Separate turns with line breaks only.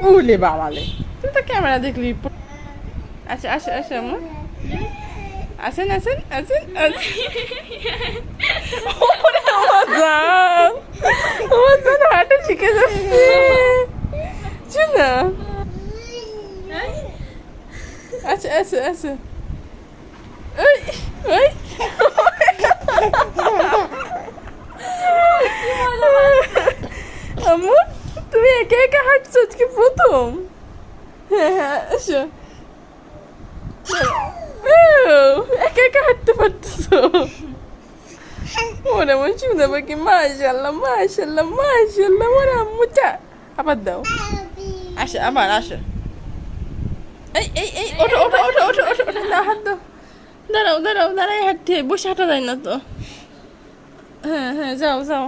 উলে বাবালে, তুই তো ক্যামেরা দেখলি। আচ্ছা আসো আসো আম্মু, আসেন আসেন আসেন আসেন। ওরে আমার জান, আমার জান হাঁটা শিখে যাচ্ছে। শোনা, আচ্ছা আচ্ছা আচ্ছা। ওই ওই আম্মু, তুমি একা একা হাঁটছো আজকে প্রথম? হ্যাঁ হ্যাঁ এসো। একা একা হাঁটতে পারতেছো? ওরে আমার শুনে পাখি, মাশাল্লাহ মাশাল্লাহ মাশাল্লাহ। ওরে আম্মু চা আবার দাও। আসো আবার আসো। এই এই এই ওঠো ওঠো ওঠো ওঠো ওঠো ওঠো, না হাত দাও। দাঁড়াও দাঁড়াও দাঁড়াই হাঁটতে হয়, বসে হাঁটা যায় না তো। হ্যাঁ হ্যাঁ যাও যাও।